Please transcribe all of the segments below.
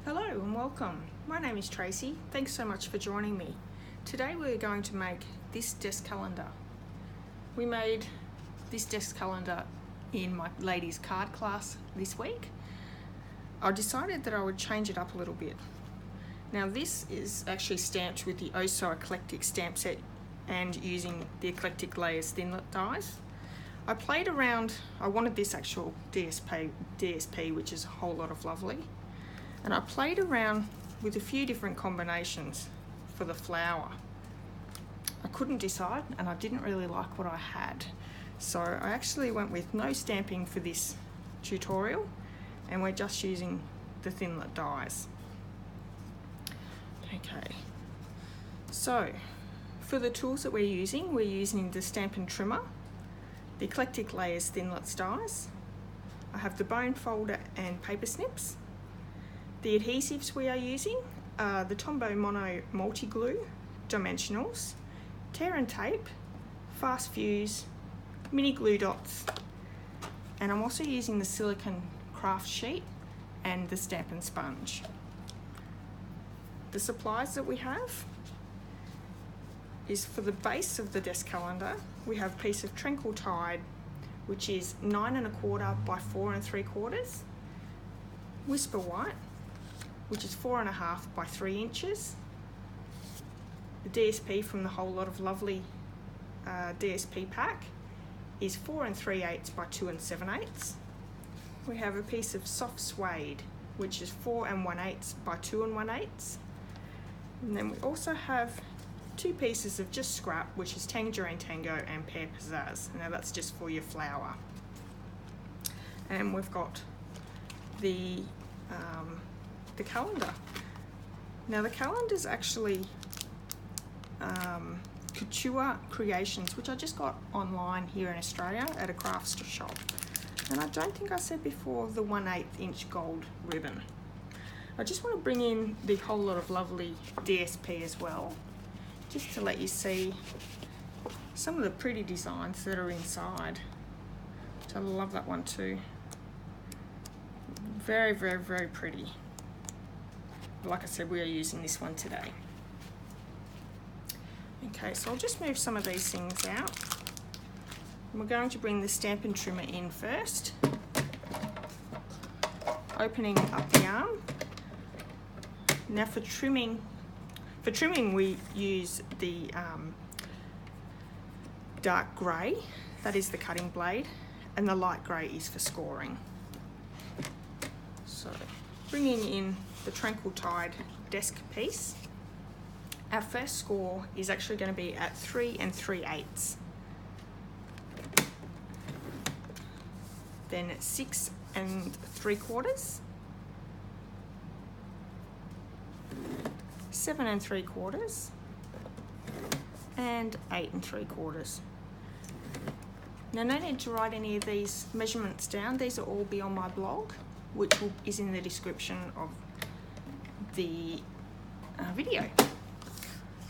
Hello and welcome. My name is Tracy. Thanks so much for joining me. Today we're going to make this desk calendar. We made this desk calendar in my ladies card class this week. I decided that I would change it up a little bit. Now this is actually stamped with the Oh So Eclectic stamp set and using the Eclectic Layers Thinlet dies. I played around, I wanted this actual DSP, which is a whole lot of lovely. And I played around with a few different combinations for the flower. I couldn't decide and I didn't really like what I had. So I actually went with no stamping for this tutorial and we're just using the Thinlet dies. Okay, so for the tools that we're using the Stampin trimmer, the Eclectic Layers Thinlet dies. I have the bone folder and paper snips. The adhesives we are using are the Tombow Mono Multi Glue, Dimensionals, Tear and Tape, Fast Fuse, Mini Glue Dots, and I'm also using the Silicone Craft Sheet and the Stampin Sponge. The supplies that we have is for the base of the desk calendar, we have a piece of Treacle Tide, which is 9 1/4 by 4 3/4, Whisper White, which is 4 1/2 by 3 inches. The DSP from the Whole Lot of Lovely DSP pack is 4 3/8 by 2 7/8. We have a piece of Soft Suede, which is 4 1/8 by 2 1/8. And then we also have two pieces of just scrap, which is Tangerine Tango and Pear Pizzazz. Now that's just for your flower. And we've got the calendar. Now the calendar is actually Couture Creations, which I just got online here in Australia at a crafts shop. And I don't think I said before the 1/8 inch gold ribbon. I just want to bring in the Whole Lot of Lovely DSP as well, just to let you see some of the pretty designs that are inside. So I love that one too. Very, very, very pretty. Like I said, we are using this one today. Okay, so I'll just move some of these things out. We're going to bring the Stampin trimmer in first, opening up the arm. Now for trimming we use the dark grey, that is the cutting blade, and the light grey is for scoring. So bringing in the Treacle Tide desk piece, our first score is actually going to be at 3 3/8. Then 6 3/4, 7 3/4, and 8 3/4. Now no need to write any of these measurements down, these will all be on my blog, which is in the description of the video.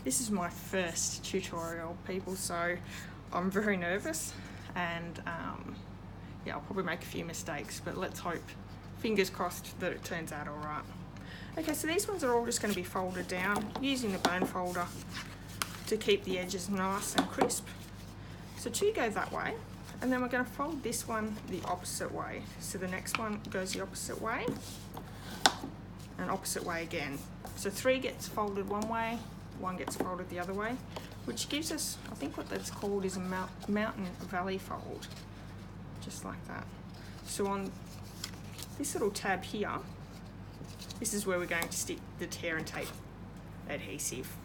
This is my first tutorial, people, so I'm very nervous and yeah, I'll probably make a few mistakes, but let's hope, fingers crossed, that it turns out all right. Okay, so these ones are all just going to be folded down using the bone folder to keep the edges nice and crisp. So two go that way, and then we're going to fold this one the opposite way. So the next one goes the opposite way, and opposite way again. So 3 gets folded one way, 1 gets folded the other way, which gives us, I think what that's called is a mountain valley fold, just like that. So on this little tab here, this is where we're going to stick the Tear and Tape adhesive.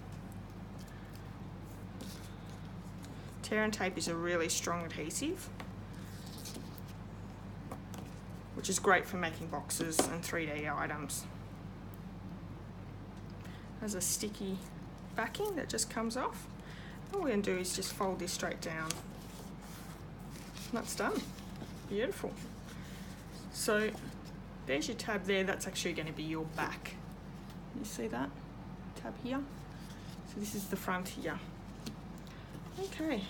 Tear and Tape is a really strong adhesive, which is great for making boxes and 3D items. There's a sticky backing that just comes off. All we're going to do is just fold this straight down. And that's done. Beautiful. So there's your tab there, that's actually going to be your back. You see that tab here? So this is the front here. Okay,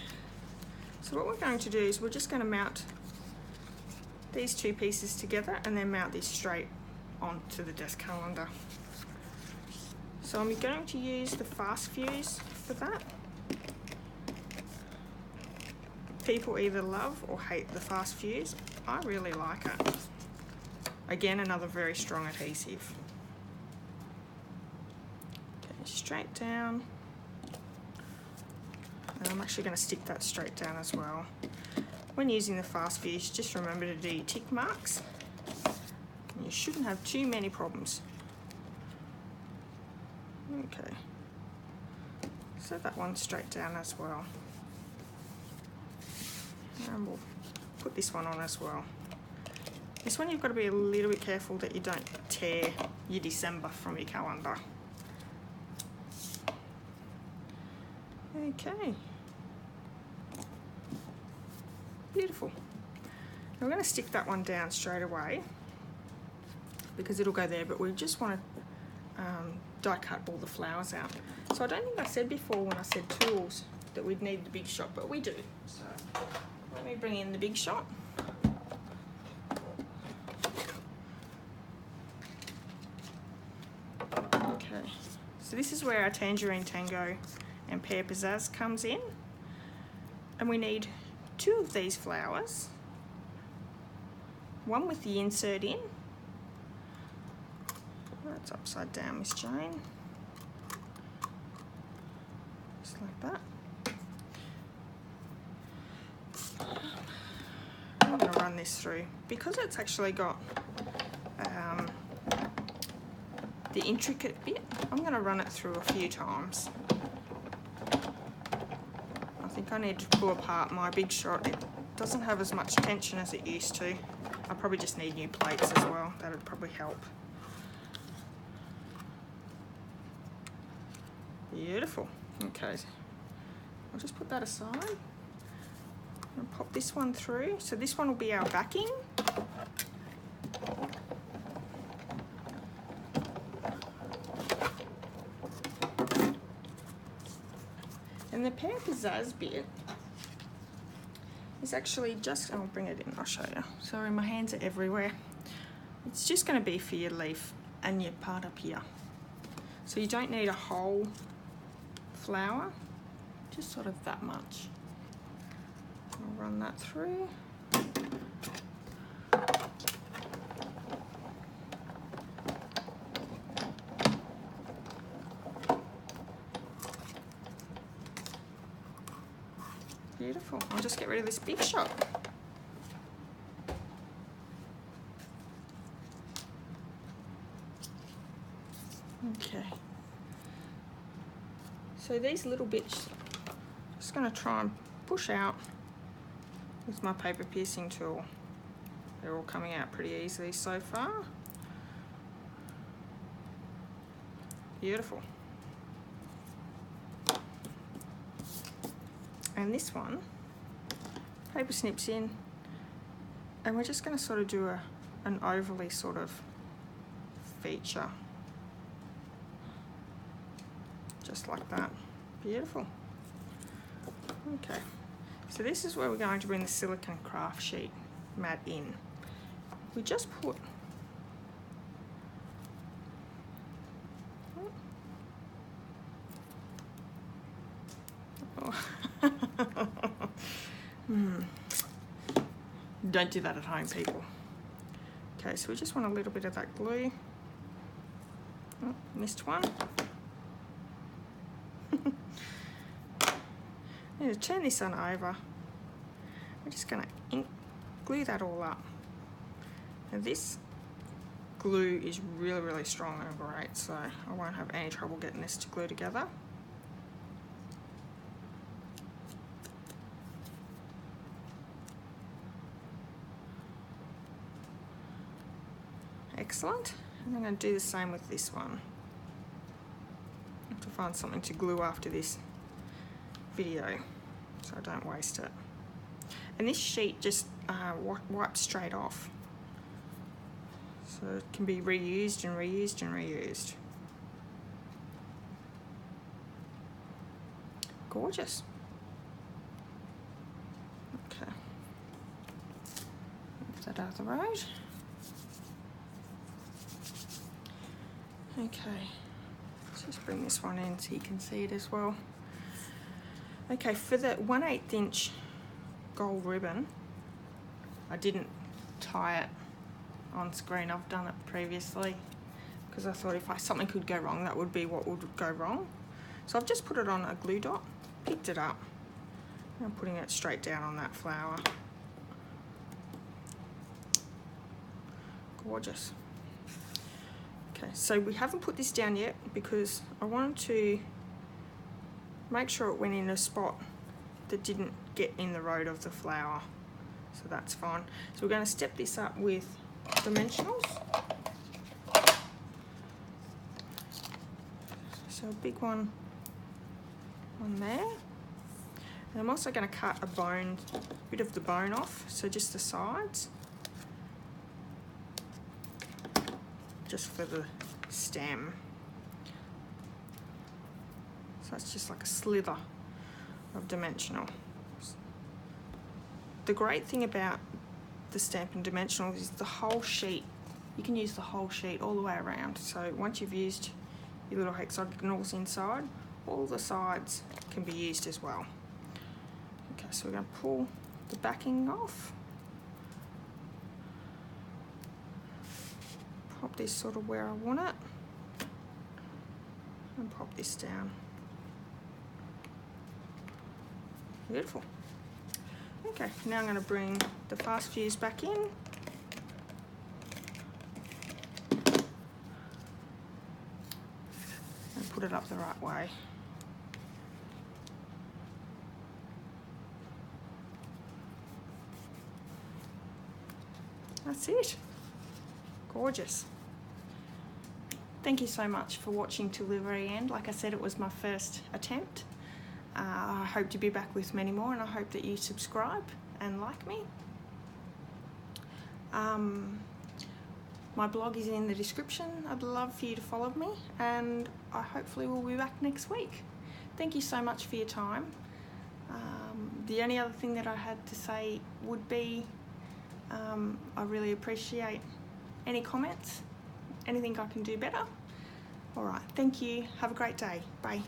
so what we're going to do is we're just going to mount these two pieces together and then mount this straight onto the desk calendar. So I'm going to use the fast fuse for that. People either love or hate the fast fuse. I really like it. Again, another very strong adhesive. Okay, straight down. And I'm actually going to stick that straight down as well. When using the fast fuse, just remember to do your tick marks. You shouldn't have too many problems. Okay, so that one straight down as well. And we'll put this one on as well. This one you've got to be a little bit careful that you don't tear your December from your calendar. Okay. Beautiful. Now we're going to stick that one down straight away because it'll go there, but we just want to die cut all the flowers out. So I don't think I said before when I said tools that we'd need the Big Shot, but we do. So let me bring in the Big Shot. Okay, so this is where our Tangerine Tango and Pear Pizzazz comes in, and we need 2 of these flowers, one with the insert in. That's upside down, Miss Jane. Just like that. I'm going to run this through. Because it's actually got the intricate bit, I'm going to run it through a few times. I think I need to pull apart my Big Shot. It doesn't have as much tension as it used to. I probably just need new plates as well. That would probably help. Beautiful. Okay, I'll just put that aside and pop this one through. So this one will be our backing. And the Pear Pizzazz bit is actually just, I'll bring it in, I'll show you. Sorry, my hands are everywhere. It's just going to be for your leaf and your part up here. So you don't need a whole flower, just sort of that much. I'll run that through. Beautiful. I'll just get rid of this Big Shot. Okay. So these little bits, just going to try and push out with my paper piercing tool. They're all coming out pretty easily so far. Beautiful. And this one, paper snips in, and we're just going to sort of do an overly sort of feature. Just like that. Beautiful. Okay, so this is where we're going to bring the silicone craft sheet mat in. We just put Don't do that at home, people. Okay, so we just want a little bit of that glue. Oh, missed one. I'm going to turn this on over. We're just going to glue that all up. Now this glue is really, really strong and great, so I won't have any trouble getting this to glue together. Excellent. And I'm going to do the same with this one. I have to find something to glue after this video so I don't waste it. And this sheet just wipes straight off, so it can be reused and reused and reused. Gorgeous. Okay, move that out of the road. Okay, let's just bring this one in so you can see it as well. Okay, for the 1/8 inch gold ribbon, I didn't tie it on screen. I've done it previously because I thought if something could go wrong, that would be what would go wrong. So I've just put it on a glue dot, picked it up, and I'm putting it straight down on that flower. Gorgeous. Okay, so we haven't put this down yet because I wanted to make sure it went in a spot that didn't get in the road of the flower. So that's fine. So we're going to step this up with dimensionals. So a big one on there. And I'm also going to cut a bit of the bone off, so just the sides. Just for the stem. So it's just like a slither of dimensional. The great thing about the Stampin' Dimensionals is the whole sheet. You can use the whole sheet all the way around. So once you've used your little hexagonals inside, all the sides can be used as well. Okay, so we're going to pull the backing off. Pop this sort of where I want it, and pop this down. Beautiful. Okay, now I'm going to bring the fast fuse back in. And put it up the right way. That's it. Gorgeous. Thank you so much for watching till the very end. Like I said, it was my first attempt. I hope to be back with many more, and I hope that you subscribe and like me. My blog is in the description. I'd love for you to follow me, and I hopefully will be back next week. Thank you so much for your time. The only other thing that I had to say would be I really appreciate any comments, anything I can do better. All right, thank you. Have a great day. Bye.